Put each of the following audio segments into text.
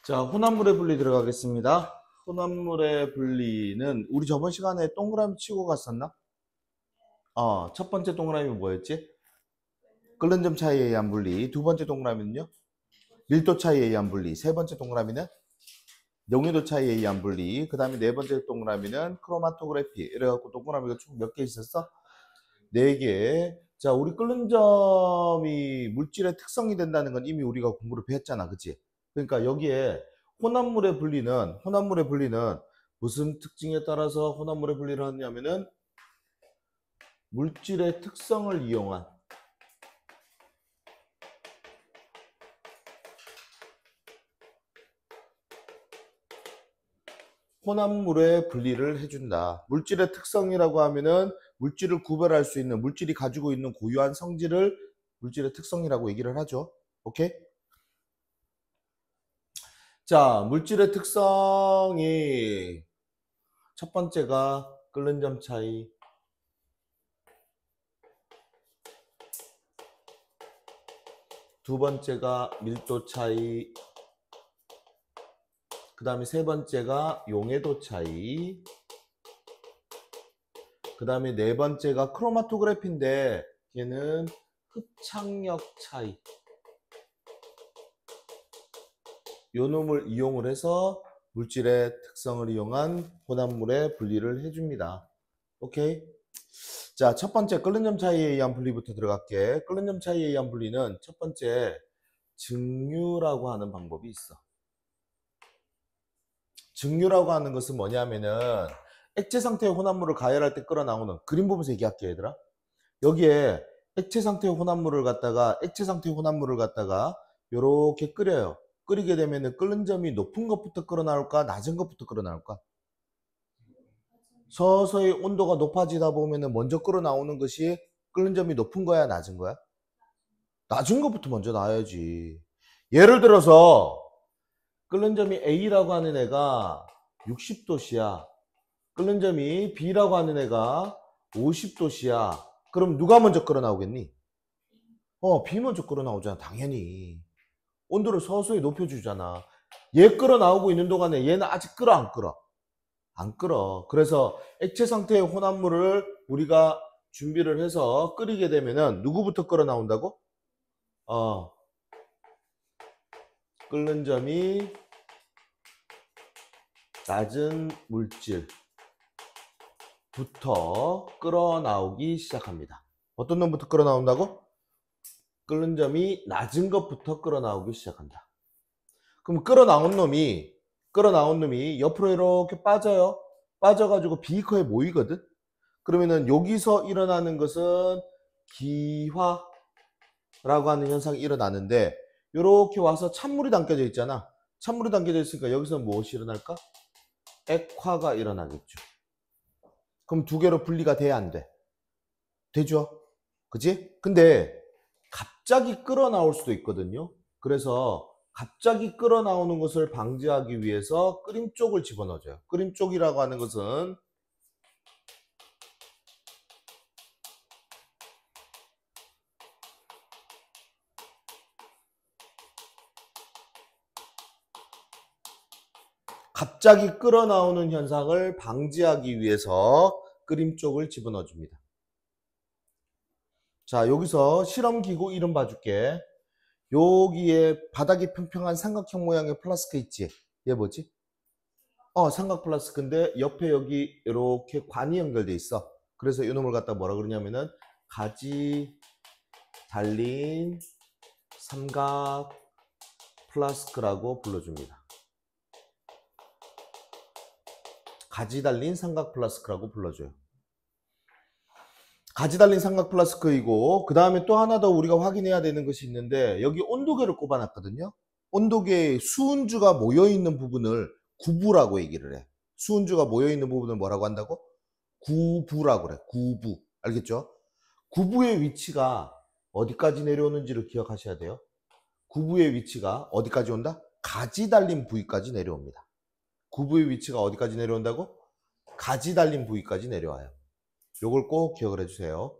자, 혼합물의 분리 들어가겠습니다. 혼합물의 분리는 우리 저번 시간에 동그라미 치고 갔었나? 첫 번째 동그라미 뭐였지? 끓는 점 차이에 의한 분리. 두 번째 동그라미는요? 밀도 차이에 의한 분리. 세 번째 동그라미는 용해도 차이에 의한 분리. 그 다음에 네 번째 동그라미는 크로마토그래피. 이래갖고 동그라미가 총 몇 개 있었어? 네 개. 자, 우리 끓는 점이 물질의 특성이 된다는 건 이미 우리가 공부를 했잖아. 그치? 그러니까 여기에 혼합물의 분리는 무슨 특징에 따라서 혼합물의 분리를 하냐면은 물질의 특성을 이용한 혼합물의 분리를 해준다. 물질의 특성이라고 하면은 물질을 구별할 수 있는, 물질이 가지고 있는 고유한 성질을 물질의 특성이라고 얘기를 하죠. 오케이? 자, 물질의 특성이 첫 번째가 끓는 점 차이, 두 번째가 밀도 차이, 그 다음에 세 번째가 용해도 차이, 그 다음에 네 번째가 크로마토그래피인데 얘는 흡착력 차이. 요 놈을 이용을 해서 물질의 특성을 이용한 혼합물의 분리를 해줍니다. 오케이? 자, 첫 번째 끓는 점 차이에 의한 분리부터 들어갈게. 끓는 점 차이에 의한 분리는 첫 번째 증류라고 하는 방법이 있어. 증류라고 하는 것은 뭐냐면은 액체 상태의 혼합물을 가열할 때 끓어 나오는, 그림 보면서 얘기할게 얘들아. 여기에 액체 상태의 혼합물을 갖다가 요렇게 끓여요. 끓이게 되면은 끓는 점이 높은 것부터 끓어 나올까 낮은 것부터 끓어 나올까? 서서히 온도가 높아지다 보면은 먼저 끓어 나오는 것이 끓는 점이 높은 거야 낮은 거야? 낮은 것부터 먼저 나와야지. 예를 들어서 끓는 점이 A라고 하는 애가 60도씨야. 끓는 점이 B라고 하는 애가 50도씨야. 그럼 누가 먼저 끓어 나오겠니? B 먼저 끓어 나오잖아. 당연히. 온도를 서서히 높여주잖아. 얘 끓어 나오고 있는 동안에 얘는 아직 끓어 안 끓어? 안 끓어. 그래서 액체 상태의 혼합물을 우리가 준비를 해서 끓이게 되면은 누구부터 끓어 나온다고? 끓는 점이 낮은 물질부터 끓어 나오기 시작합니다. 어떤 놈부터 끓어 나온다고? 끓는 점이 낮은 것부터 끓어 나오기 시작한다. 그럼 끓어 나온 놈이 옆으로 이렇게 빠져요. 빠져가지고 비커에 모이거든. 그러면은 여기서 일어나는 것은 기화라고 하는 현상이 일어나는데, 이렇게 와서 찬물이 담겨져 있잖아. 찬물이 담겨져 있으니까 여기서 무엇이 일어날까? 액화가 일어나겠죠. 그럼 두 개로 분리가 돼야 안 돼? 되죠? 그치? 근데 갑자기 끓어 나올 수도 있거든요. 그래서 갑자기 끓어 나오는 것을 방지하기 위해서 끓임 쪽을 집어넣어줘요. 끓임 쪽이라고 하는 것은 갑자기 끓어 나오는 현상을 방지하기 위해서 끓임 쪽을 집어넣어 줍니다. 자, 여기서 실험기구 이름 봐줄게. 여기에 바닥이 평평한 삼각형 모양의 플라스크 있지? 얘 뭐지? 삼각 플라스크인데 옆에 여기 이렇게 관이 연결돼 있어. 그래서 이놈을 갖다 뭐라 그러냐면은 가지 달린 삼각 플라스크라고 불러줍니다. 가지 달린 삼각 플라스크라고 불러줘요. 가지 달린 삼각 플라스크이고, 그 다음에 또 하나 더 우리가 확인해야 되는 것이 있는데, 여기 온도계를 꼽아놨거든요. 온도계에 수은주가 모여있는 부분을 구부라고 얘기를 해. 수은주가 모여있는 부분을 뭐라고 한다고? 구부라고 그래. 구부. 알겠죠? 구부의 위치가 어디까지 내려오는지를 기억하셔야 돼요. 구부의 위치가 어디까지 온다? 가지 달린 부위까지 내려옵니다. 구부의 위치가 어디까지 내려온다고? 가지 달린 부위까지 내려와요. 요걸 꼭 기억을 해주세요.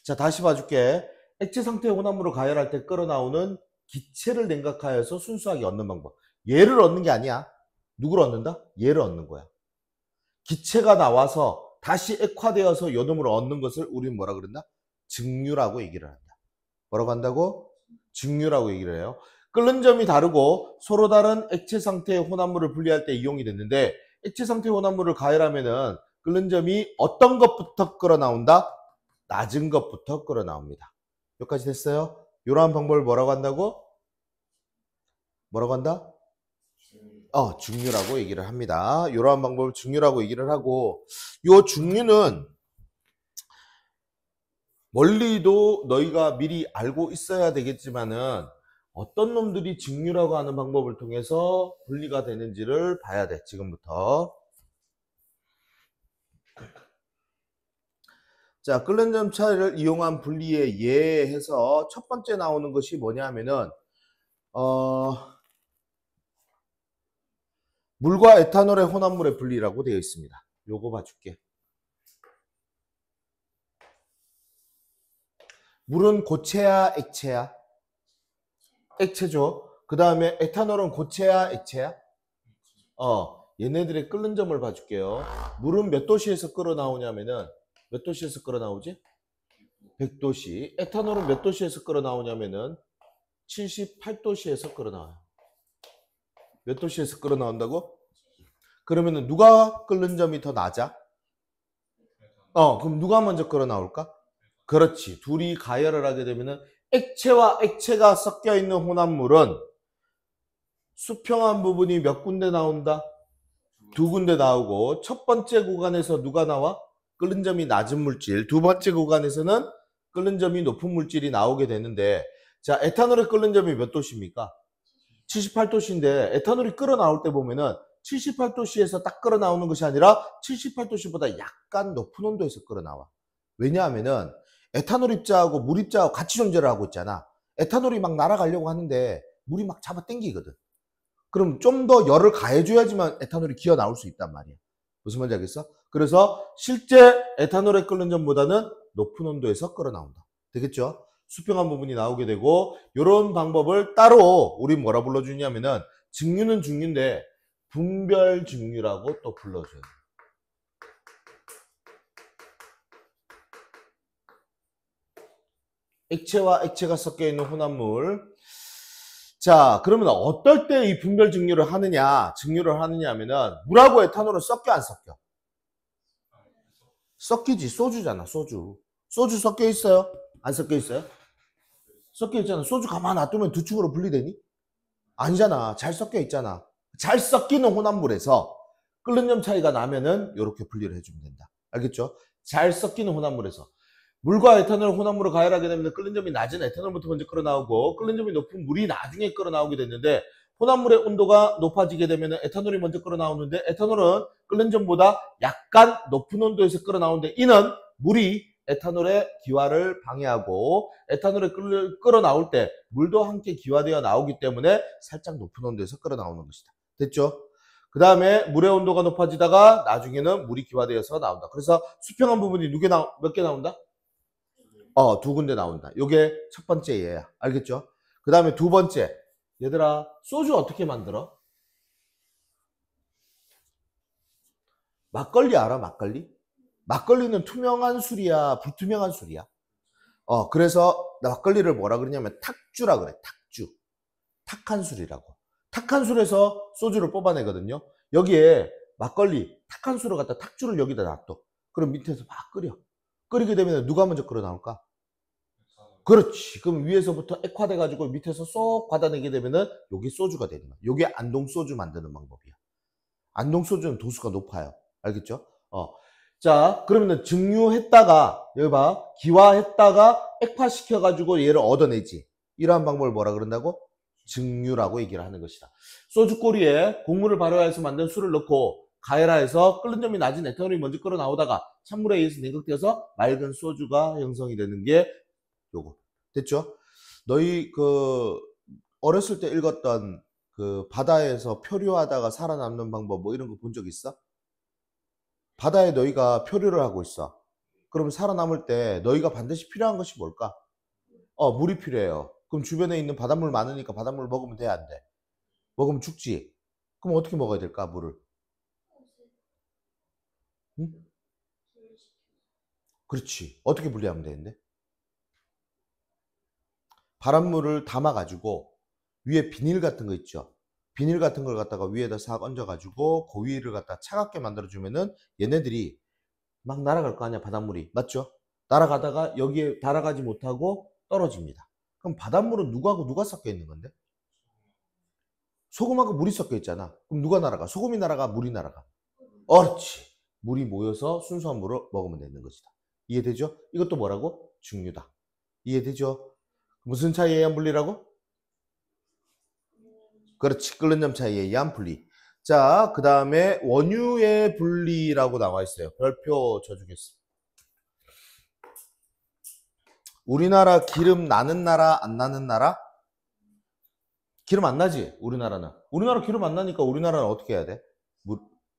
자, 다시 봐줄게. 액체 상태의 혼합물을 가열할 때 끓어나오는 기체를 냉각하여서 순수하게 얻는 방법. 얘를 얻는 게 아니야. 누구를 얻는다? 얘를 얻는 거야. 기체가 나와서 다시 액화되어서 요놈을 얻는 것을 우리는 뭐라 그랬나? 증류라고 얘기를 한다. 뭐라고 한다고? 증류라고 얘기를 해요. 끓는 점이 다르고 서로 다른 액체 상태의 혼합물을 분리할 때 이용이 됐는데, 액체 상태의 혼합물을 가열하면은 끓는 점이 어떤 것부터 끓어 나온다? 낮은 것부터 끓어 나옵니다. 여기까지 됐어요? 이러한 방법을 뭐라고 한다고? 뭐라고 한다? 증류라고 얘기를 합니다. 이러한 방법을 증류라고 얘기를 하고, 이 증류는 원리도 너희가 미리 알고 있어야 되겠지만은 어떤 놈들이 증류라고 하는 방법을 통해서 분리가 되는지를 봐야 돼, 지금부터. 자, 끓는 점 차이를 이용한 분리에 예해서 첫 번째 나오는 것이 뭐냐 하면은, 물과 에탄올의 혼합물의 분리라고 되어 있습니다. 요거 봐줄게. 물은 고체야, 액체야? 액체죠. 그 다음에 에탄올은 고체야, 액체야? 얘네들의 끓는 점을 봐줄게요. 물은 몇 도씨에서 끓어 나오냐면은, 몇 도씨에서 끓어 나오지? 100도씨. 에탄올은 몇 도씨에서 끓어 나오냐면은 78도씨에서 끓어 나와요. 몇 도씨에서 끓어 나온다고? 그러면은 누가 끓는 점이 더 낮아? 그럼 누가 먼저 끓어 나올까? 그렇지. 둘이 가열을 하게 되면은 액체와 액체가 섞여 있는 혼합물은 수평한 부분이 몇 군데 나온다? 두 군데 나오고, 첫 번째 구간에서 누가 나와? 끓는 점이 낮은 물질. 두 번째 구간에서는 끓는 점이 높은 물질이 나오게 되는데, 자, 에탄올의 끓는 점이 몇 도씨입니까? 78도씨인데 에탄올이 끓어 나올 때 보면은 78도씨에서 딱 끓어 나오는 것이 아니라 78도씨보다 약간 높은 온도에서 끓어 나와. 왜냐하면은 에탄올 입자하고 물 입자하고 같이 존재를 하고 있잖아. 에탄올이 막 날아가려고 하는데 물이 막 잡아 당기거든. 그럼 좀 더 열을 가해줘야지만 에탄올이 기어 나올 수 있단 말이야. 무슨 말인지 알겠어? 그래서 실제 에탄올의 끓는 점보다는 높은 온도에서 끓어 나온다. 되겠죠? 수평한 부분이 나오게 되고, 이런 방법을 따로 우리 뭐라 불러주냐면은, 증류는 증류인데 분별 증류라고 또 불러줘요. 액체와 액체가 섞여 있는 혼합물. 자, 그러면 어떨 때 이 분별 증류를 하느냐, 하면은, 물하고 에탄올은 섞여, 안 섞여? 섞이지. 소주잖아, 소주. 소주 섞여 있어요? 안 섞여 있어요? 섞여 있잖아. 소주 가만 놔두면 두 축으로 분리되니? 아니잖아. 잘 섞여 있잖아. 잘 섞이는 혼합물에서 끓는 점 차이가 나면은 이렇게 분리를 해주면 된다. 알겠죠? 잘 섞이는 혼합물에서 물과 에탄올 혼합물을 가열하게 되면 끓는 점이 낮은 에탄올부터 먼저 끓어 나오고, 끓는 점이 높은 물이 나중에 끓어 나오게 됐는데, 혼합물의 온도가 높아지게 되면 에탄올이 먼저 끓어 나오는데, 에탄올은 끓는 점보다 약간 높은 온도에서 끓어 나오는데, 이는 물이 에탄올의 기화를 방해하고, 에탄올이 끓어 나올 때 물도 함께 기화되어 나오기 때문에 살짝 높은 온도에서 끓어 나오는 것이다. 됐죠? 그 다음에 물의 온도가 높아지다가 나중에는 물이 기화되어서 나온다. 그래서 수평한 부분이 몇 개 나온다? 두 군데 나온다. 요게 첫 번째 예야. 알겠죠? 그 다음에 두 번째. 얘들아, 소주 어떻게 만들어? 막걸리 알아? 막걸리? 막걸리는 투명한 술이야, 불투명한 술이야? 그래서 막걸리를 뭐라 그러냐면 탁주라 그래. 탁주. 탁한 술이라고. 탁한 술에서 소주를 뽑아내거든요. 여기에 막걸리 탁한 술을 갖다 탁주를 여기다 놔둬. 그럼 밑에서 막 끓여. 끓이게 되면 누가 먼저 끓어 나올까? 그렇지. 그럼 위에서부터 액화돼 가지고 밑에서 쏙 받아내게 되면은 요게 소주가 되는 거야. 요게 안동 소주 만드는 방법이야. 안동 소주는 도수가 높아요. 알겠죠? 자, 그러면은 증류했다가, 여기 봐, 기화했다가 액화시켜 가지고 얘를 얻어내지. 이러한 방법을 뭐라 그런다고? 증류라고 얘기를 하는 것이다. 소주 꼬리에 곡물을 발효해서 만든 술을 넣고 가열하여서 끓는 점이 낮은 에탄올이 먼저 끓어 나오다가 찬물에 의해서 냉각되어서 맑은 소주가 형성이 되는 게 요거. 됐죠? 너희 어렸을 때 읽었던 바다에서 표류하다가 살아남는 방법 뭐 이런 거 본 적 있어? 바다에 너희가 표류를 하고 있어. 그럼 살아남을 때 너희가 반드시 필요한 것이 뭘까? 물이 필요해요. 그럼 주변에 있는 바닷물 많으니까 바닷물 먹으면 돼, 안 돼? 먹으면 죽지. 그럼 어떻게 먹어야 될까, 물을? 응? 그렇지. 어떻게 분리하면 되는데? 바닷물을 담아가지고 위에 비닐 같은 거 있죠. 비닐 같은 걸 갖다가 위에다 싹 얹어가지고 그 위를 갖다 차갑게 만들어주면은 얘네들이 막 날아갈 거 아니야, 바닷물이. 맞죠? 날아가다가 여기에 달아가지 못하고 떨어집니다. 그럼 바닷물은 누구하고 누가 섞여 있는 건데? 소금하고 물이 섞여 있잖아. 그럼 누가 날아가? 소금이 날아가, 물이 날아가? 그렇지. 물이 모여서 순수한 물을 먹으면 되는 것이다. 이해되죠? 이것도 뭐라고? 증류다. 이해되죠? 무슨 차이에 의한 분리라고? 그렇지. 끓는 점 차이에 의한 분리. 자, 그 다음에 원유의 분리라고 나와 있어요. 별표 쳐주겠습니다. 우리나라 기름 나는 나라, 안 나는 나라? 기름 안 나지, 우리나라는. 우리나라 기름 안 나니까 우리나라는 어떻게 해야 돼?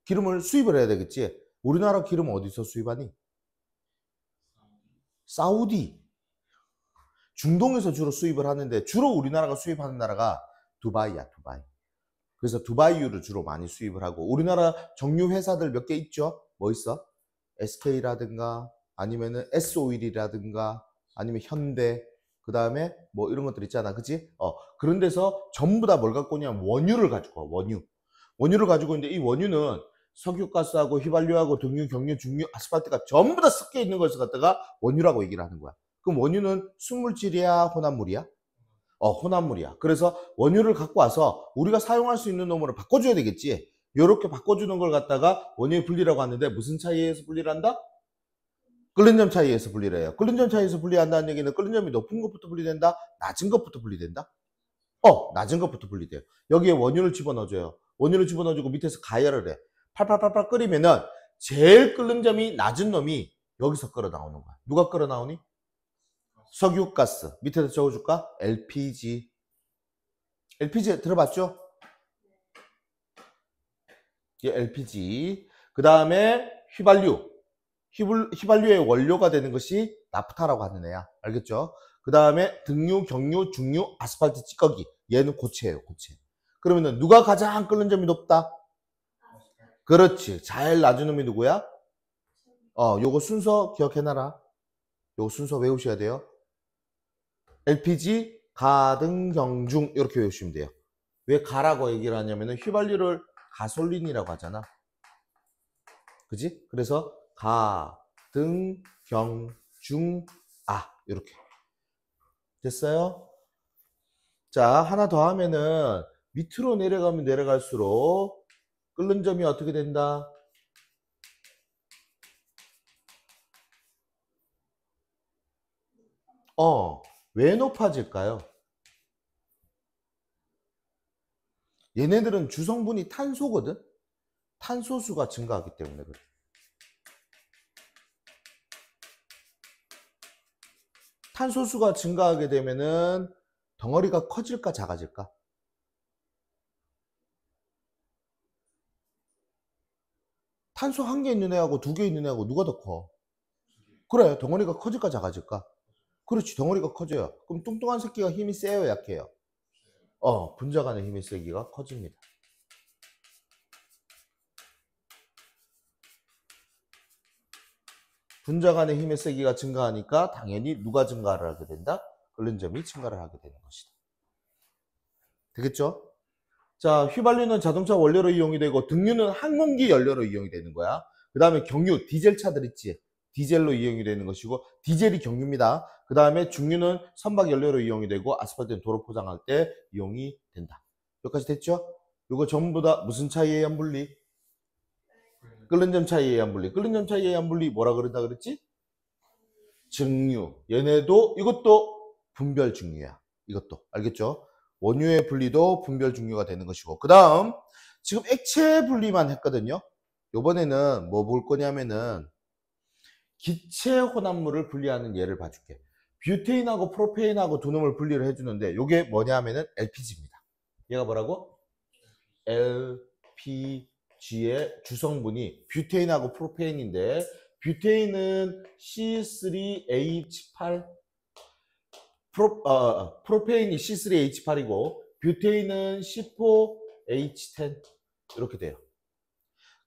기름을 수입을 해야 되겠지. 우리나라 기름 어디서 수입하니? 사우디. 중동에서 주로 수입을 하는데 주로 우리나라가 수입하는 나라가 두바이야, 두바이. 그래서 두바이유를 주로 많이 수입을 하고 우리나라 정유 회사들 몇 개 있죠? 뭐 있어? SK라든가 아니면은 S오일이라든가 아니면 현대 그 다음에 뭐 이런 것들 있잖아, 그치? 그런 데서 전부 다 뭘 갖고 오냐면 원유를 가지고 와, 원유를 가지고 있는데 이 원유는 석유가스하고 휘발유하고 등유, 경유, 중유, 아스팔트가 전부 다 섞여 있는 것을 갖다가 원유라고 얘기를 하는 거야. 그럼 원유는 순물질이야, 혼합물이야? 혼합물이야. 그래서 원유를 갖고 와서 우리가 사용할 수 있는 놈으로 바꿔줘야 되겠지. 이렇게 바꿔주는 걸 갖다가 원유의 분리라고 하는데 무슨 차이에 의해서 분리를 한다? 끓는 점 차이에 의해서 분리를 해요. 끓는 점 차이에서 분리한다는 얘기는 끓는 점이 높은 것부터 분리된다? 낮은 것부터 분리된다? 낮은 것부터 분리돼요. 여기에 원유를 집어넣어줘요. 원유를 집어넣어주고 밑에서 가열을 해. 팔팔팔팔 끓이면은 제일 끓는 점이 낮은 놈이 여기서 끓어 나오는 거야. 누가 끓어 나오니? 석유가스. 밑에다 적어줄까? LPG. LPG 들어봤죠? 이게 LPG. 그 다음에 휘발유. 휘발유의 원료가 되는 것이 나프타라고 하는 애야. 알겠죠? 그 다음에 등유, 경유, 중유, 아스팔트 찌꺼기. 얘는 고체예요, 고체. 그러면은 누가 가장 끓는 점이 높다? 그렇지. 잘 낮은 놈이 누구야? 요거 순서 기억해놔라. 요거 순서 외우셔야 돼요. LPG, 가, 등, 경, 중 이렇게 외우시면 돼요. 왜 가라고 얘기를 하냐면은 휘발유를 가솔린이라고 하잖아. 그지? 그래서 가, 등, 경, 중, 이렇게 됐어요? 자, 하나 더 하면은 밑으로 내려가면 내려갈수록 끓는 점이 어떻게 된다? 왜 높아질까요? 얘네들은 주성분이 탄소거든? 탄소수가 증가하기 때문에 그래. 탄소수가 증가하게 되면은 덩어리가 커질까 작아질까? 탄소 한 개 있는 애하고 두 개 있는 애하고 누가 더 커? 그래, 덩어리가 커질까 작아질까? 그렇지, 덩어리가 커져요. 그럼 뚱뚱한 새끼가 힘이 세요, 약해요? 분자 간의 힘이 세기가 커집니다. 분자 간의 힘의 세기가 증가하니까 당연히 누가 증가를 하게 된다? 끓는 점이 증가를 하게 되는 것이다. 되겠죠? 자, 휘발유는 자동차 원료로 이용이 되고 등유는 항공기 연료로 이용이 되는 거야. 그 다음에 경유, 디젤 차들 있지? 디젤로 이용이 되는 것이고 디젤이 경유입니다. 그 다음에 중유는 선박 연료로 이용이 되고 아스팔트는 도로 포장할 때 이용이 된다. 여기까지 됐죠? 이거 전부 다 무슨 차이에 의한 분리? 끓는 점 차이에 의한 분리. 끓는 점 차이에 의한 분리 뭐라 그런다 그랬지? 증유. 얘네도 이것도 분별 증유야. 이것도 알겠죠? 원유의 분리도 분별 증유가 되는 것이고 그 다음 지금 액체 분리만 했거든요. 이번에는 뭐 볼 거냐면은 기체 혼합물을 분리하는 예를 봐줄게. 뷰테인하고 프로페인하고 두 놈을 분리를 해주는데 요게 뭐냐 하면은 LPG입니다. 얘가 뭐라고? LPG의 주성분이 뷰테인하고 프로페인인데 뷰테인은 C3H8 프로페인이 C3H8이고 뷰테인은 C4H10 이렇게 돼요.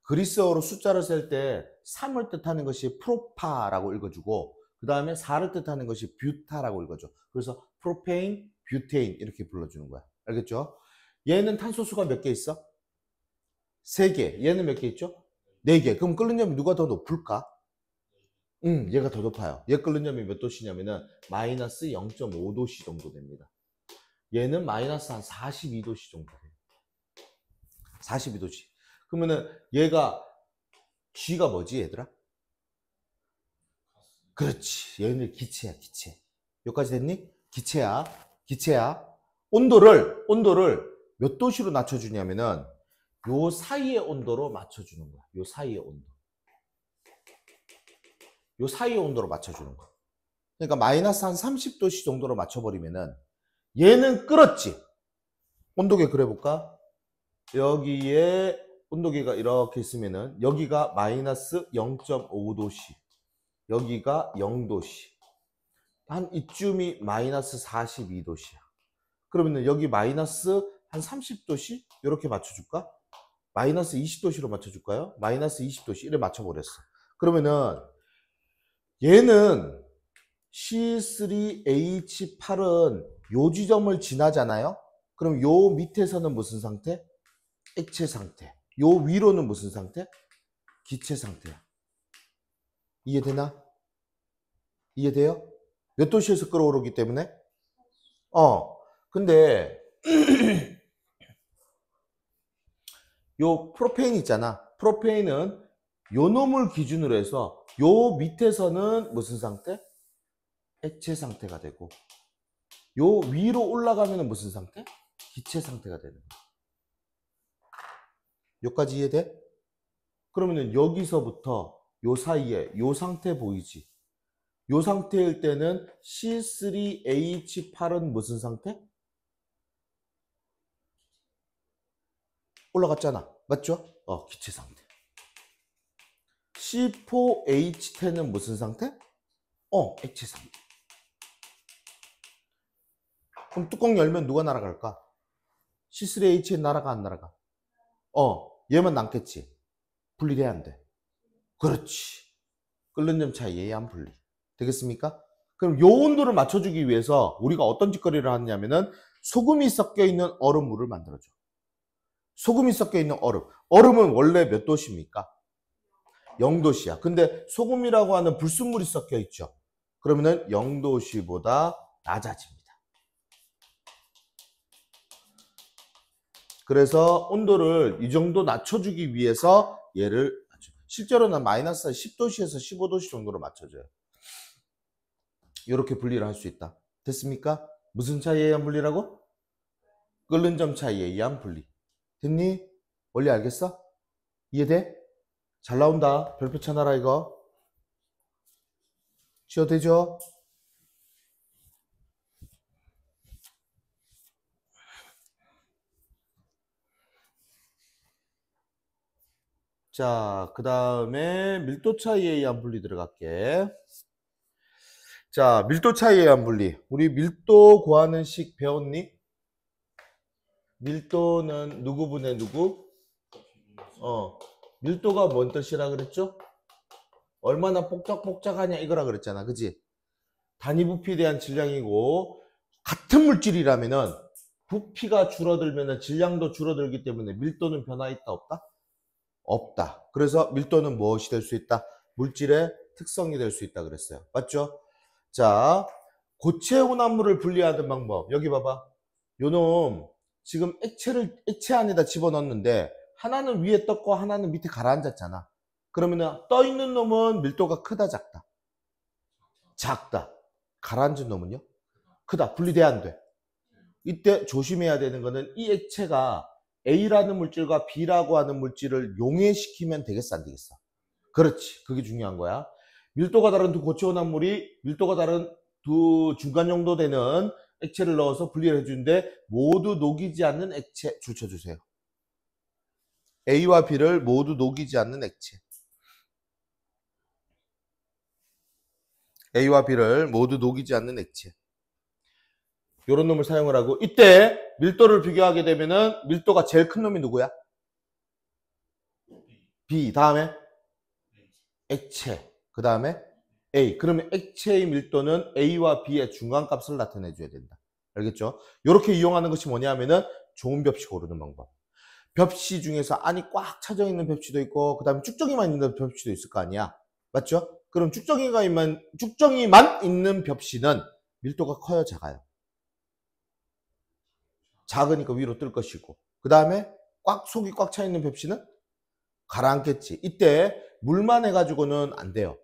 그리스어로 숫자를 쓸 때 3을 뜻하는 것이 프로파라고 읽어주고 그 다음에 4를 뜻하는 것이 뷰타라고 읽어줘. 그래서 프로페인, 뷰테인 이렇게 불러주는 거야. 알겠죠? 얘는 탄소수가 몇 개 있어? 3개. 얘는 몇 개 있죠? 4개. 그럼 끓는 점이 누가 더 높을까? 얘가 더 높아요. 얘 끓는 점이 몇 도씨냐면은 마이너스 0.5도씨 정도 됩니다. 얘는 마이너스 한 42도씨 정도 돼요. 42도씨. 그러면은 얘가 G가 뭐지 얘들아? 그렇지. 얘는 기체야, 기체. 여기까지 됐니? 기체야. 기체야. 온도를 몇 도씨로 낮춰주냐면은 요 사이의 온도로 맞춰주는 거야. 요 사이의 온도. 요 사이의 온도로 맞춰주는 거. 그러니까 마이너스 한 30도씨 정도로 맞춰버리면은 얘는 끓었지. 온도계 그려볼까? 여기에 온도계가 이렇게 있으면은 여기가 마이너스 0.5도씨. 여기가 0도씨. 한 이쯤이 마이너스 42도씨야. 그러면은 여기 마이너스 한 30도씨? 이렇게 맞춰줄까? 마이너스 20도씨로 맞춰줄까요? 마이너스 20도씨. 이렇게 맞춰버렸어. 그러면은 얘는 C3H8은 요 지점을 지나잖아요? 그럼 요 밑에서는 무슨 상태? 액체 상태. 요 위로는 무슨 상태? 기체 상태야. 이해되나? 이해돼요? 몇 도시에서 끓어오르기 때문에? 근데 요 프로페인 있잖아. 프로페인은 요 놈을 기준으로 해서 요 밑에서는 무슨 상태? 액체 상태가 되고 요 위로 올라가면 무슨 상태? 기체 상태가 되는 거야. 여기까지 이해돼? 그러면은 여기서부터 요 사이에 요 상태 보이지? 요 상태일 때는 C3H8은 무슨 상태? 올라갔잖아. 맞죠? 기체 상태. C4H10은 무슨 상태? 액체 상태. 그럼 뚜껑 열면 누가 날아갈까? C3H10 날아가 안 날아가? 얘만 남겠지. 분리돼야 안 돼. 그렇지. 끓는 점 차이에 의한 분리. 되겠습니까? 그럼 요 온도를 맞춰주기 위해서 우리가 어떤 짓거리를 하냐면은 소금이 섞여 있는 얼음물을 만들어줘. 소금이 섞여 있는 얼음. 얼음은 원래 몇 도씨입니까? 0도씨야. 근데 소금이라고 하는 불순물이 섞여 있죠. 그러면은 0도씨보다 낮아집니다. 그래서 온도를 이 정도 낮춰주기 위해서 얘를 실제로는 마이너스 10도씨에서 15도씨 정도로 맞춰줘요. 이렇게 분리를 할 수 있다. 됐습니까? 무슨 차이에 의한 분리라고? 끓는 점 차이에 의한 분리. 됐니? 원리 알겠어? 이해돼? 잘 나온다. 별표 쳐놔라 이거. 지워도 되죠? 자, 그 다음에 밀도 차이에 의한 분리 들어갈게. 자, 밀도 차이에 의한 분리. 우리 밀도 구하는 식 배웠니? 밀도는 누구분의 누구? 밀도가 뭔 뜻이라 그랬죠? 얼마나 뽁짝뽁짝하냐 이거라 그랬잖아. 그지? 단위 부피에 대한 질량이고 같은 물질이라면은 부피가 줄어들면 질량도 줄어들기 때문에 밀도는 변화 있다 없다? 없다. 그래서 밀도는 무엇이 될 수 있다? 물질의 특성이 될 수 있다 그랬어요. 맞죠? 자, 고체 혼합물을 분리하는 방법. 여기 봐봐. 요놈 지금 액체 안에다 집어넣었는데 하나는 위에 떴고 하나는 밑에 가라앉았잖아. 그러면 떠 있는 놈은 밀도가 크다 작다? 작다. 가라앉은 놈은요? 크다. 분리돼야 안 돼. 이때 조심해야 되는 거는 이 액체가 A라는 물질과 B라고 하는 물질을 용해시키면 되겠어 안 되겠어? 그렇지. 그게 중요한 거야. 밀도가 다른 두 고체 혼합물이 밀도가 다른 두 중간 정도 되는 액체를 넣어서 분리를 해주는데 모두 녹이지 않는 액체 줄 쳐주세요. A와 B를 모두 녹이지 않는 액체. A와 B를 모두 녹이지 않는 액체. 요런 놈을 사용을 하고, 이때 밀도를 비교하게 되면은 밀도가 제일 큰 놈이 누구야? B. 다음에 액체. 그 다음에 A. 그러면 액체의 밀도는 A와 B의 중간값을 나타내 줘야 된다. 알겠죠? 이렇게 이용하는 것이 뭐냐면은 좋은 벽시 고르는 방법. 벽시 중에서 안이 꽉 차져 있는 벽시도 있고, 그 다음에 쭉정이만 있는 벽시도 있을 거 아니야. 맞죠? 그럼 쭉정이만 있는 벽시는 밀도가 커요, 작아요? 작으니까 위로 뜰 것이고, 그 다음에 속이 꽉 차 있는 벽시는 가라앉겠지. 이때 물만 해가지고는 안 돼요.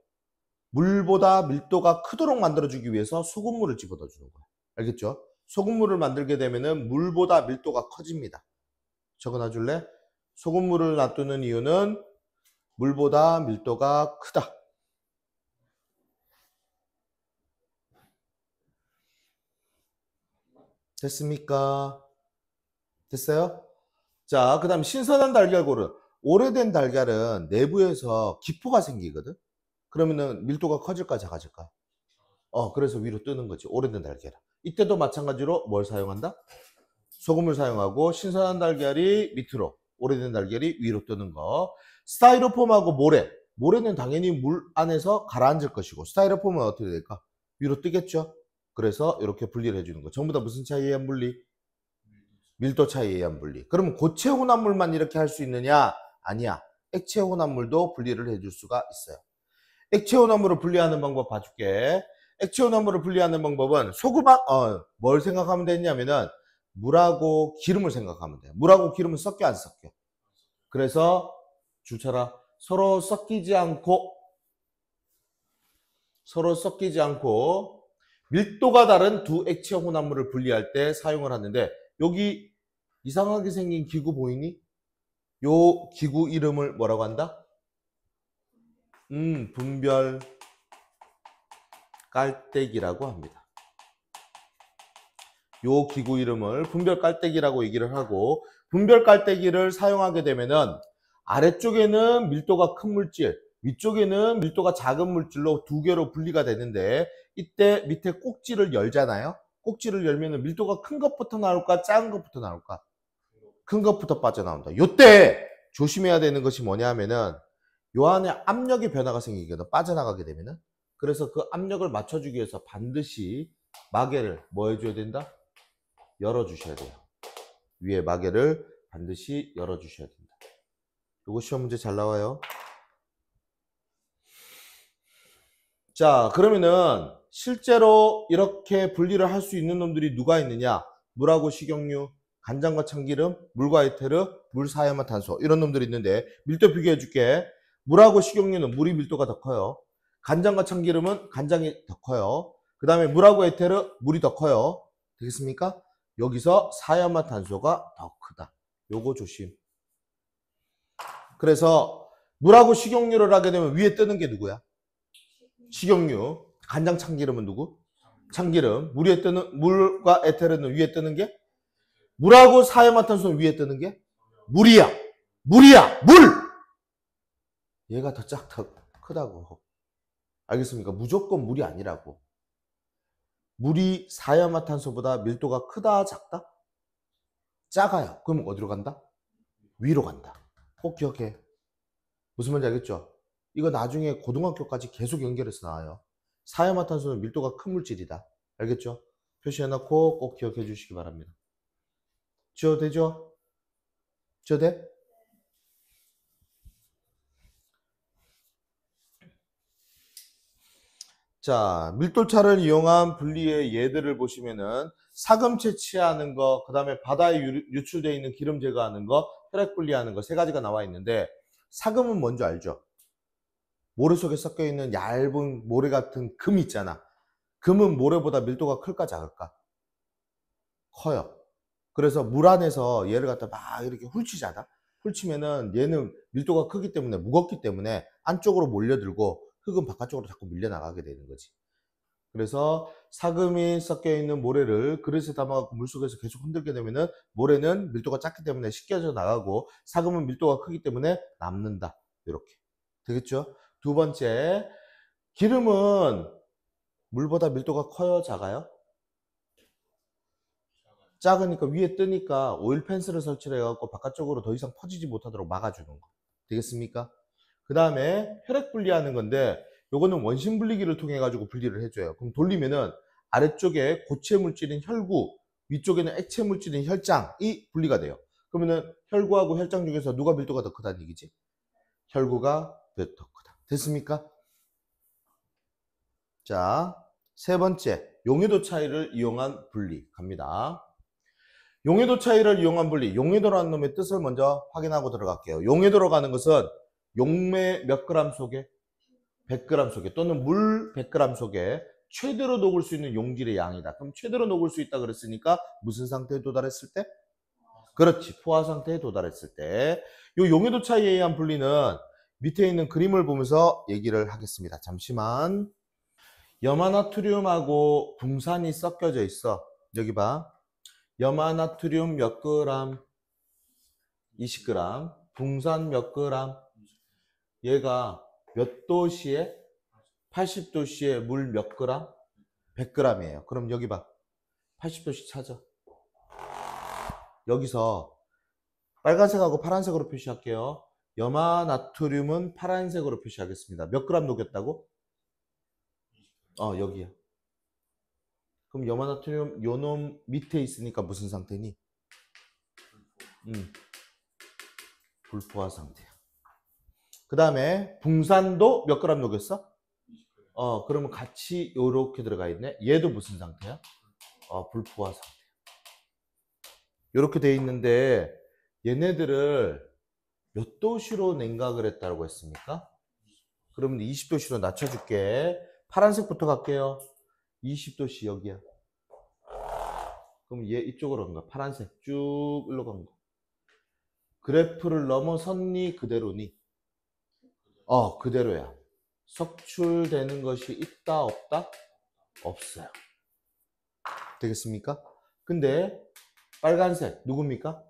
물보다 밀도가 크도록 만들어주기 위해서 소금물을 집어넣어 주는 거야. 알겠죠? 소금물을 만들게 되면은 물보다 밀도가 커집니다. 적어놔 줄래? 소금물을 놔두는 이유는 물보다 밀도가 크다. 됐습니까? 됐어요? 자, 그 다음 신선한 달걀 고르. 오래된 달걀은 내부에서 기포가 생기거든? 그러면은 밀도가 커질까 작아질까? 그래서 위로 뜨는 거지. 오래된 달걀. 이때도 마찬가지로 뭘 사용한다? 소금을 사용하고, 신선한 달걀이 밑으로, 오래된 달걀이 위로 뜨는 거. 스타이로폼하고 모래. 모래는 당연히 물 안에서 가라앉을 것이고, 스타이로폼은 어떻게 될까? 위로 뜨겠죠? 그래서 이렇게 분리를 해주는 거. 전부 다 무슨 차이에 의한 분리? 밀도 차이에 의한 분리. 그러면 고체 혼합물만 이렇게 할 수 있느냐? 아니야. 액체 혼합물도 분리를 해줄 수가 있어요. 액체 혼합물을 분리하는 방법 봐줄게. 액체 혼합물을 분리하는 방법은 뭘 생각하면 되냐면은 물하고 기름을 생각하면 돼요. 물하고 기름은 섞여 안 섞여? 그래서 줄쳐라. 서로 섞이지 않고 밀도가 다른 두 액체 혼합물을 분리할 때 사용을 하는데, 여기 이상하게 생긴 기구 보이니? 요 기구 이름을 뭐라고 한다? 분별 깔때기라고 합니다. 요 기구 이름을 분별 깔때기라고 얘기를 하고, 분별 깔때기를 사용하게 되면은 아래쪽에는 밀도가 큰 물질, 위쪽에는 밀도가 작은 물질로 두 개로 분리가 되는데, 이때 밑에 꼭지를 열잖아요. 꼭지를 열면은 밀도가 큰 것부터 나올까, 작은 것부터 나올까? 큰 것부터 빠져나온다. 요때 조심해야 되는 것이 뭐냐면은 요 안에 압력의 변화가 생기거든. 빠져나가게 되면은. 그래서 그 압력을 맞춰주기 위해서 반드시 마개를 뭐 해줘야 된다? 열어주셔야 돼요. 위에 마개를 반드시 열어주셔야 된다. 요거 시험 문제 잘 나와요. 자, 그러면은 실제로 이렇게 분리를 할 수 있는 놈들이 누가 있느냐? 물하고 식용유, 간장과 참기름, 물과 에테르, 물, 사이화탄소, 이런 놈들이 있는데, 밀도 비교해 줄게. 물하고 식용유는 물이 밀도가 더 커요. 간장과 참기름은 간장이 더 커요. 그 다음에 물하고 에테르, 물이 더 커요. 되겠습니까? 여기서 사이화탄소가 더 크다. 요거 조심. 그래서 물하고 식용유를 하게 되면 위에 뜨는 게 누구야? 식용유. 간장, 참기름은 누구? 참기름. 물과 에테르는 위에 뜨는 게? 물하고 사이화탄소는 위에 뜨는 게? 물이야. 물! 얘가 더 크다고. 알겠습니까? 무조건 물이 아니라고. 물이 사이화탄소보다 밀도가 크다, 작다? 작아요. 그럼 어디로 간다? 위로 간다. 꼭 기억해. 무슨 말인지 알겠죠? 이거 나중에 고등학교까지 계속 연결해서 나와요. 사이화탄소는 밀도가 큰 물질이다. 알겠죠? 표시해놓고 꼭 기억해 주시기 바랍니다. 지워도 되죠? 지워도 돼? 자, 밀도차를 이용한 분리의 예들을 보시면은 사금 채취하는 거, 그 다음에 바다에 유출되어 있는 기름 제거하는 거, 혈액 분리하는 거, 세 가지가 나와 있는데, 사금은 뭔지 알죠? 모래 속에 섞여 있는 얇은 모래 같은 금 있잖아. 금은 모래보다 밀도가 클까 작을까? 커요. 그래서 물 안에서 얘를 갖다 막 이렇게 훑치잖아. 훑치면은 얘는 밀도가 크기 때문에, 무겁기 때문에 안쪽으로 몰려들고 흙은 바깥쪽으로 자꾸 밀려나가게 되는 거지. 그래서 사금이 섞여 있는 모래를 그릇에 담아갖고 물속에서 계속 흔들게 되면은 모래는 밀도가 작기 때문에 씻겨져 나가고 사금은 밀도가 크기 때문에 남는다. 이렇게 되겠죠? 두 번째, 기름은 물보다 밀도가 커요, 작아요? 작으니까 위에 뜨니까 오일 펜스를 설치를 해갖고 바깥쪽으로 더 이상 퍼지지 못하도록 막아주는 거. 되겠습니까? 그 다음에 혈액 분리하는 건데 요거는 원심 분리기를 통해 가지고 분리를 해줘요. 그럼 돌리면은 아래쪽에 고체 물질인 혈구, 위쪽에는 액체 물질인 혈장이 분리가 돼요. 그러면은 혈구하고 혈장 중에서 누가 밀도가 더 크다는 얘기지? 혈구가 더 크다. 됐습니까? 자, 세 번째, 용해도 차이를 이용한 분리 갑니다. 용해도 차이를 이용한 분리, 용해도라는 놈의 뜻을 먼저 확인하고 들어갈게요. 용해도로 가는 것은 용매 몇 그램 속에? 100g 속에 또는 물 100g 속에 최대로 녹을 수 있는 용질의 양이다. 그럼 최대로 녹을 수 있다 그랬으니까 무슨 상태에 도달했을 때? 그렇지, 포화 상태에 도달했을 때. 이 용해도 차이에 의한 분리는 밑에 있는 그림을 보면서 얘기를 하겠습니다. 잠시만. 염화나트륨하고 붕산이 섞여져 있어. 여기 봐. 염화나트륨 몇 그램? 20g. 붕산 몇 그램? 얘가 몇 도씨에? 80도씨에 물 몇 그램? 100g이에요. 그럼 여기 봐. 80도씨 찾아. 여기서 빨간색하고 파란색으로 표시할게요. 염화나트륨은 파란색으로 표시하겠습니다. 몇 그램 녹였다고? 여기야. 그럼 염화나트륨 요놈 밑에 있으니까 무슨 상태니? 불포화 상태야. 그 다음에 붕산도 몇 그램 녹였어? 그러면 같이 요렇게 들어가 있네. 얘도 무슨 상태야? 불포화 상태. 요렇게 돼 있는데 얘네들을 몇 도씨로 냉각을 했다고 했습니까? 그러면 20도씨로 낮춰줄게. 파란색부터 갈게요. 20도씨 여기야. 그럼 얘 이쪽으로 간 거야. 파란색 쭉 일로 간 거. 그래프를 넘어섰니? 그대로니? 그대로야. 석출되는 것이 있다 없다? 없어요. 되겠습니까? 근데 빨간색 누굽니까?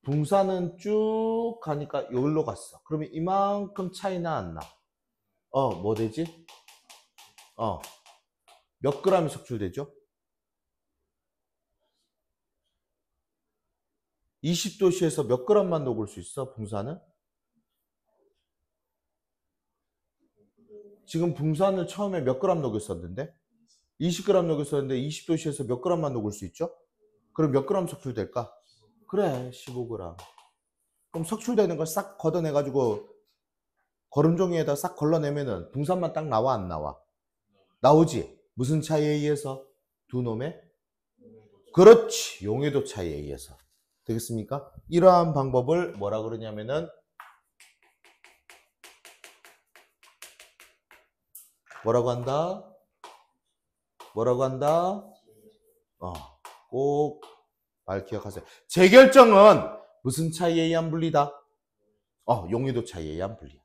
붕산은 쭉 가니까 여기로 갔어. 그러면 이만큼 차이나 안 나? 뭐 되지? 몇 그램이 석출되죠? 20도씨에서 몇 그램만 녹을 수 있어? 붕산은? 지금 붕산을 처음에 몇 그램 녹였었는데? 20g 녹였었는데 20도씨에서 몇 그램만 녹을 수 있죠? 그럼 몇 그램 석출될까? 그래, 15g. 그럼 석출되는 걸 싹 걷어내가지고 거름종이에다 싹 걸러내면은 붕산만 딱 나와 안 나와? 나오지. 무슨 차이에 의해서? 두 놈의? 그렇지. 용해도 차이에 의해서. 되겠습니까? 이러한 방법을 뭐라 그러냐면은 뭐라고 한다? 뭐라고 한다? 꼭 말 기억하세요. 재결정은 무슨 차이에 의한 분리다? 용해도 차이에 의한 분리.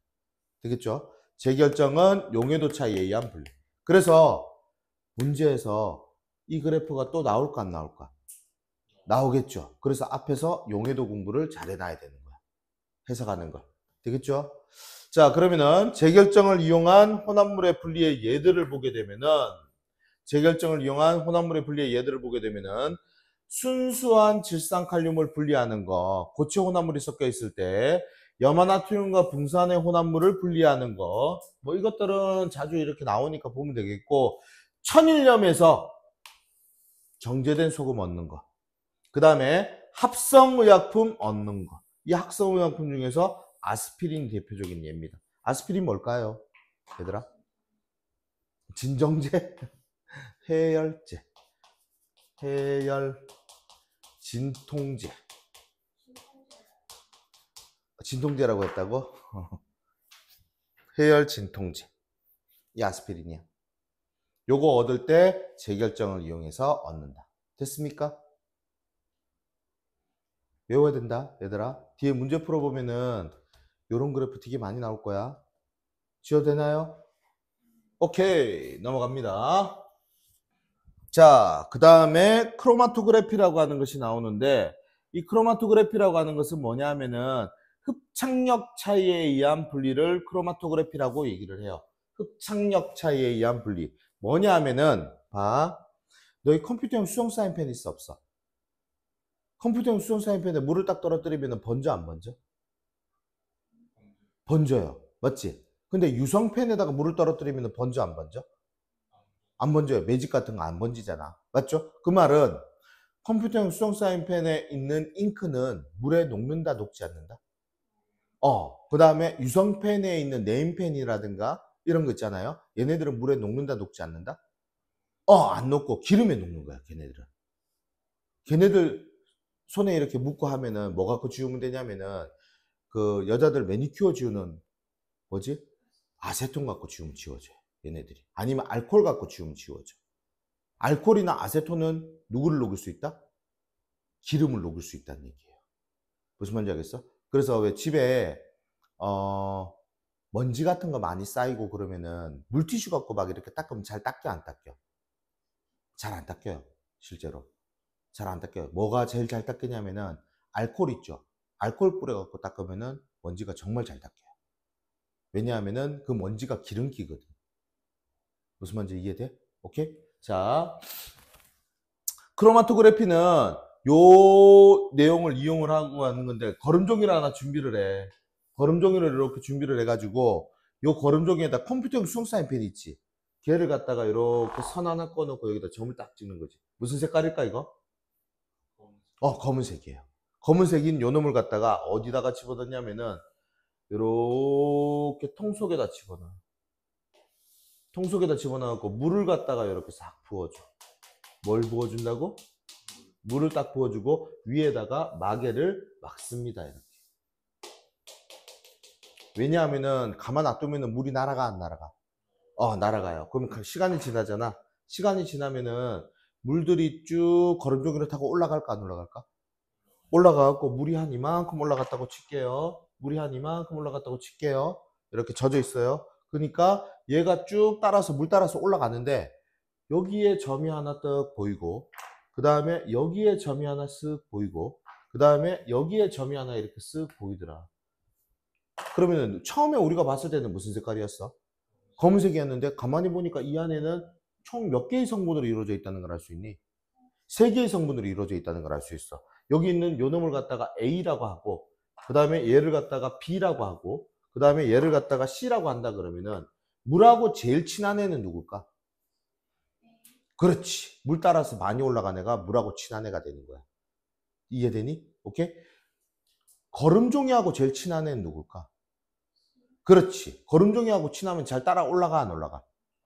되겠죠? 재결정은 용해도 차이에 의한 분리. 그래서 문제에서 이 그래프가 또 나올까 안 나올까? 나오겠죠. 그래서 앞에서 용해도 공부를 잘 해놔야 되는 거야. 해석하는 거. 되겠죠? 자, 그러면은 재결정을 이용한 혼합물의 분리의 예들을 보게 되면은 재결정을 이용한 혼합물의 분리의 예들을 보게 되면은 순수한 질산칼륨을 분리하는 거, 고체 혼합물이 섞여 있을 때 염화나트륨과 붕산의 혼합물을 분리하는 거, 뭐 이것들은 자주 이렇게 나오니까 보면 되겠고, 천일염에서 정제된 소금 얻는 거, 그 다음에 합성의약품 얻는 거. 이 합성의약품 중에서 아스피린 대표적인 예입니다. 아스피린 뭘까요? 얘들아? 진정제? 해열제, 해열, 진통제. 진통제라고 했다고? 해열 진통제. 이 아스피린이야. 요거 얻을 때 재결정을 이용해서 얻는다. 됐습니까? 외워야 된다, 얘들아. 뒤에 문제 풀어보면은 요런 그래프 되게 많이 나올 거야. 지워도 되나요? 오케이, 넘어갑니다. 자, 그 다음에 크로마토그래피라고 하는 것이 나오는데, 이 크로마토그래피라고 하는 것은 뭐냐 하면은 흡착력 차이에 의한 분리를 크로마토그래피라고 얘기를 해요. 흡착력 차이에 의한 분리. 뭐냐 하면은, 봐. 너희 컴퓨터용 수성 사인펜 있어, 없어? 컴퓨터용 수성 사인펜에 물을 딱 떨어뜨리면 번져, 안 번져? 번져요. 맞지? 근데 유성펜에다가 물을 떨어뜨리면 번져, 안 번져? 안 번져요. 매직 같은 거 안 번지잖아. 맞죠? 그 말은 컴퓨터용 수성 사인펜에 있는 잉크는 물에 녹는다, 녹지 않는다? 그 다음에 유성펜에 있는 네임펜이라든가 이런 거 있잖아요. 얘네들은 물에 녹는다, 녹지 않는다? 안 녹고 기름에 녹는 거야, 걔네들은. 걔네들 손에 이렇게 묻고 하면은 뭐 갖고 지우면 되냐면은 그 여자들 매니큐어 지우는 뭐지? 아세톤 갖고 지우면 지워져요. 얘네들이. 아니면 알코올 갖고 지우면 지워져. 알코올이나 아세톤은 누구를 녹일 수 있다? 기름을 녹일 수 있다는 얘기예요. 무슨 말인지 알겠어? 그래서 왜 집에 먼지 같은 거 많이 쌓이고 그러면은 물티슈 갖고 막 이렇게 닦으면 잘 닦여, 안 닦여? 잘 안 닦여요. 실제로. 잘 안 닦여요. 뭐가 제일 잘 닦이냐면은 알코올 있죠. 알코올 뿌려갖고 닦으면은 먼지가 정말 잘 닦여요. 왜냐하면은 그 먼지가 기름기거든. 무슨 말인지 이해돼? 오케이? 자, 크로마토그래피는 요 내용을 이용을 하고 하는 건데 거름종이를 하나 준비를 해. 거름종이를 이렇게 준비를 해가지고 요 거름종이에다 컴퓨터용 수성 사인펜이 있지. 걔를 갖다가 이렇게 선 하나 꺼놓고 여기다 점을 딱 찍는 거지. 무슨 색깔일까 이거? 검은색이에요. 검은색인 요 놈을 갖다가 어디다가 집어넣냐면은 이렇게 통 속에다 집어넣어. 통 속에다 집어넣고 물을 갖다가 이렇게 싹 부어줘. 뭘 부어준다고? 물을 딱 부어주고 위에다가 마개를 막습니다. 이렇게. 왜냐하면은 가만 놔두면은 물이 날아가, 안 날아가? 날아가요. 그러면 시간이 지나잖아. 시간이 지나면은 물들이 쭉 거름종이를 타고 올라갈까, 안 올라갈까? 올라가고 물이 한 이만큼 올라갔다고 칠게요. 물이 한 이만큼 올라갔다고 칠게요. 이렇게 젖어 있어요. 그러니까 얘가 쭉 따라서 물 따라서 올라가는데 여기에 점이 하나 떡 보이고 그 다음에 여기에 점이 하나 쓱 보이고 그 다음에 여기에 점이 하나 이렇게 쓱 보이더라. 그러면 처음에 우리가 봤을 때는 무슨 색깔이었어? 검은색이었는데 가만히 보니까 이 안에는 총 몇 개의 성분으로 이루어져 있다는 걸 알 수 있니? 3개의 성분으로 이루어져 있다는 걸 알 수 있어. 여기 있는 요 놈을 갖다가 A라고 하고 그 다음에 얘를 갖다가 B라고 하고 그 다음에 얘를 갖다가 C라고 한다 그러면은 물하고 제일 친한 애는 누굴까? 그렇지. 물 따라서 많이 올라간 애가 물하고 친한 애가 되는 거야. 이해되니? 오케이? 거름종이하고 제일 친한 애는 누굴까? 그렇지. 거름종이하고 친하면 잘 따라 올라가, 안 올라가?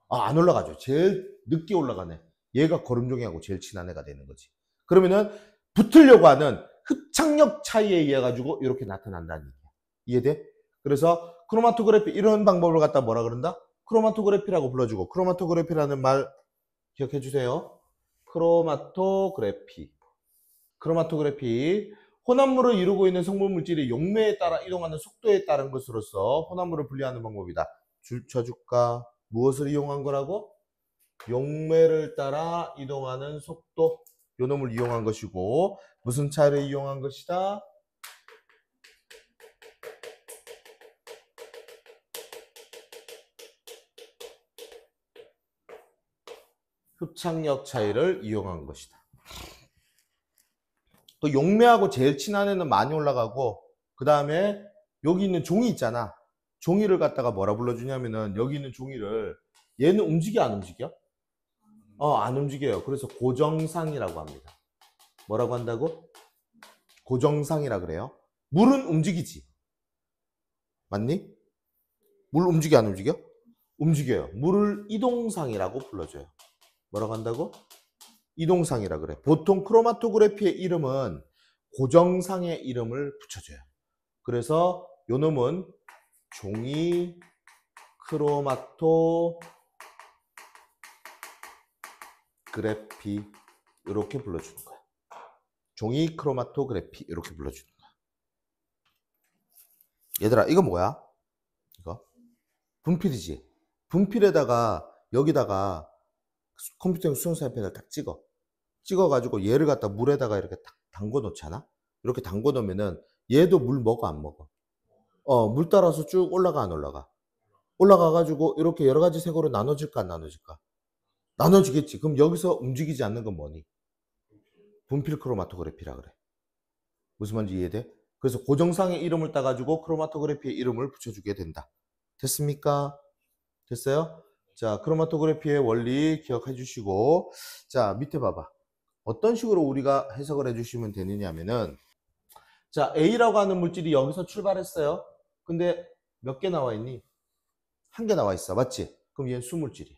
안 올라가죠. 제일 늦게 올라가네. 얘가 거름종이하고 제일 친한 애가 되는 거지. 그러면은 붙으려고 하는 흡착력 차이에 의해 가지고 이렇게 나타난다는 얘기야. 이해돼? 그래서 크로마토그래피 이런 방법을 갖다 뭐라 그런다? 크로마토그래피라고 불러주고 크로마토그래피라는 말 기억해 주세요. 크로마토그래피. 크로마토그래피. 혼합물을 이루고 있는 성분 물질이 용매에 따라 이동하는 속도에 따른 것으로서 혼합물을 분리하는 방법이다. 줄 쳐줄까? 무엇을 이용한 거라고? 용매를 따라 이동하는 속도. 요 놈을 이용한 것이고 무슨 차를 이용한 것이다? 흡착력 차이를 이용한 것이다. 그 용매하고 제일 친한 애는 많이 올라가고 그 다음에 여기 있는 종이 있잖아. 종이를 갖다가 뭐라 불러주냐면은 여기 있는 종이를 얘는 움직여, 안 움직여? 안 움직여요. 그래서 고정상이라고 합니다. 뭐라고 한다고? 고정상이라 그래요. 물은 움직이지. 맞니? 물 움직여, 안 움직여? 움직여요. 물을 이동상이라고 불러줘요. 뭐라고 한다고? 이동상이라 그래. 보통 크로마토그래피의 이름은 고정상의 이름을 붙여줘요. 그래서 요 놈은 종이 크로마토그래피 이렇게 불러주는 거야. 종이 크로마토그래피 이렇게 불러주는 거야. 얘들아 이거 뭐야? 이거 분필이지. 분필에다가 여기다가 컴퓨터용 수정사의 펜을 딱 찍어가지고 얘를 갖다 물에다가 이렇게 딱 담궈 놓잖아. 이렇게 담궈 놓으면은 얘도 물 먹어 안 먹어? 물 따라서 쭉 올라가 안 올라가? 올라가가지고 이렇게 여러 가지 색으로 나눠질까 안 나눠질까? 나눠지겠지. 그럼 여기서 움직이지 않는 건 뭐니? 분필 크로마토그래피라 그래. 무슨 말인지 이해돼? 그래서 고정상의 이름을 따가지고 크로마토그래피의 이름을 붙여주게 된다. 됐습니까? 됐어요? 자, 크로마토그래피의 원리 기억해 주시고, 자, 밑에 봐봐. 어떤 식으로 우리가 해석을 해주시면 되느냐면은, 자, A라고 하는 물질이 여기서 출발했어요. 근데 몇 개 나와 있니? 한 개 나와 있어. 맞지? 그럼 얘는 수물질이야.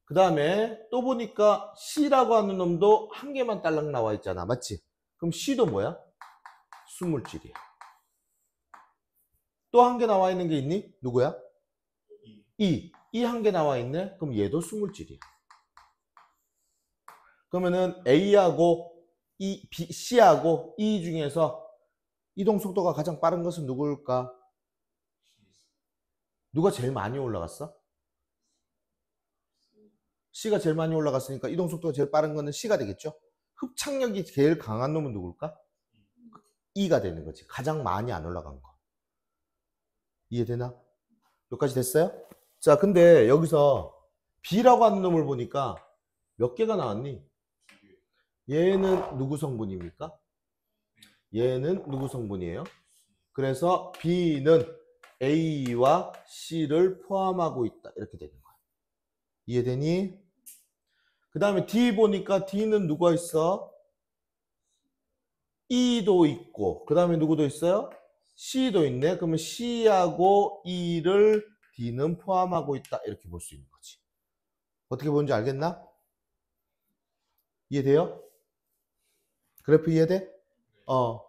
그 다음에 또 보니까 C라고 하는 놈도 한 개만 딸랑 나와 있잖아. 맞지? 그럼 C도 뭐야? 수물질이야. 또 한 개 나와 있는 게 있니? 누구야? E. E 한 개 나와 있네? 그럼 얘도 수물질이야. 그러면은 A하고 E, B, C하고 E 중에서 이동 속도가 가장 빠른 것은 누구일까? 누가 제일 많이 올라갔어? C가 제일 많이 올라갔으니까 이동 속도가 제일 빠른 거는 C가 되겠죠? 흡착력이 제일 강한 놈은 누굴까? E가 되는 거지. 가장 많이 안 올라간 거. 이해되나? 여기까지 됐어요? 자, 근데 여기서 B라고 하는 놈을 보니까 몇 개가 나왔니? 얘는 누구 성분입니까? 얘는 누구 성분이에요? 그래서 B는 A와 C를 포함하고 있다. 이렇게 되는 거야. 이해되니? 그 다음에 D 보니까 D는 누가 있어? E도 있고, 그 다음에 누구도 있어요? C도 있네. 그러면 C하고 E를 D는 포함하고 있다. 이렇게 볼 수 있는 거지. 어떻게 보는지 알겠나? 이해돼요? 그래프 이해돼?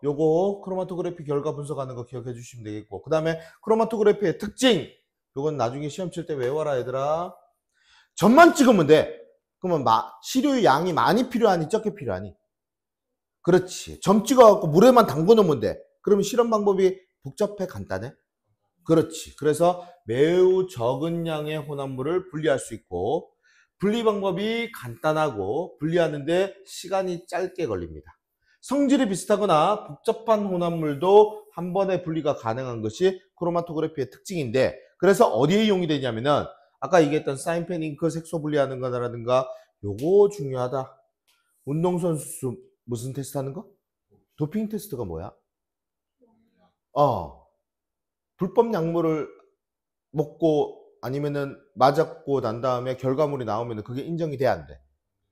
요거 크로마토그래피 결과 분석하는 거 기억해 주시면 되겠고, 그 다음에 크로마토그래피의 특징, 요건 나중에 시험 칠 때 외워라 얘들아. 점만 찍으면 돼. 그러면 시료의 양이 많이 필요하니 적게 필요하니? 그렇지. 점 찍어갖고 물에만 담궈 놓으면 돼. 그러면 실험 방법이 복잡해? 간단해? 그렇지. 그래서 매우 적은 양의 혼합물을 분리할 수 있고, 분리 방법이 간단하고 분리하는데 시간이 짧게 걸립니다. 성질이 비슷하거나 복잡한 혼합물도 한 번에 분리가 가능한 것이 크로마토그래피의 특징인데, 그래서 어디에 이용이 되냐면은 아까 얘기했던 사인펜 잉크 색소 분리하는 거라든가, 요거 중요하다. 운동선수 무슨 테스트 하는 거? 도핑 테스트가 뭐야? 불법 약물을 먹고 아니면은 맞았고 난 다음에 결과물이 나오면 그게 인정이 돼, 안 돼?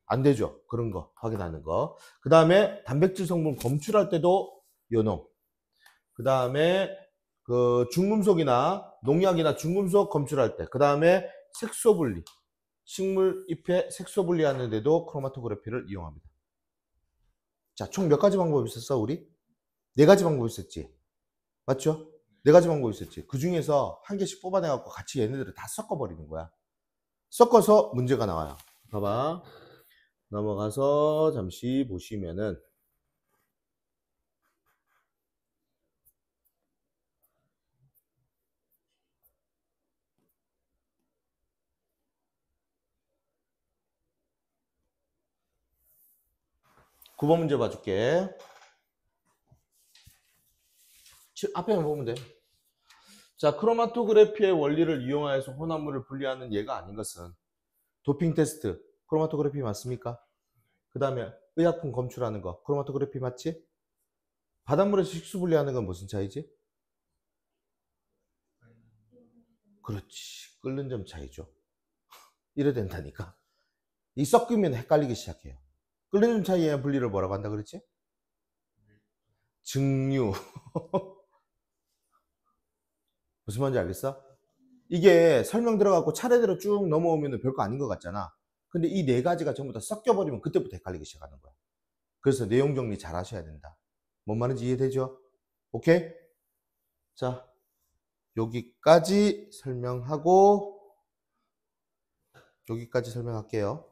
안 되죠. 그런 거 확인하는 거. 그 다음에 단백질 성분 검출할 때도 요놈. 그 다음에 그 중금속이나 농약이나 중금속 검출할 때. 그 다음에 색소 분리. 식물 잎에 색소 분리하는 데도 크로마토그래피를 이용합니다. 자, 총 몇 가지 방법이 있었어, 우리? 네 가지 방법이 있었지. 맞죠? 네 가지 방법이 있었지. 그 중에서 한 개씩 뽑아내갖고 같이 얘네들을 다 섞어버리는 거야. 섞어서 문제가 나와요. 봐봐. 넘어가서 잠시 보시면은, 구 번 문제 봐줄게. 앞에만 보면 돼. 자, 크로마토그래피의 원리를 이용하여서 혼합물을 분리하는 예가 아닌 것은 도핑 테스트, 크로마토그래피 맞습니까? 그 다음에 의약품 검출하는 거, 크로마토그래피 맞지? 바닷물에서 식수 분리하는 건 무슨 차이지? 그렇지. 끓는 점 차이죠. 이래 된다니까. 이 섞이면 헷갈리기 시작해요. 끓는 점 차이의 분리를 뭐라고 한다 그랬지? 증류. 무슨 말인지 알겠어? 이게 설명 들어가고 차례대로 쭉 넘어오면 별거 아닌 것 같잖아. 근데 이 네 가지가 전부 다 섞여버리면 그때부터 헷갈리기 시작하는 거야. 그래서 내용 정리 잘 하셔야 된다. 뭔 말인지 이해되죠? 오케이? 자, 여기까지 설명할게요.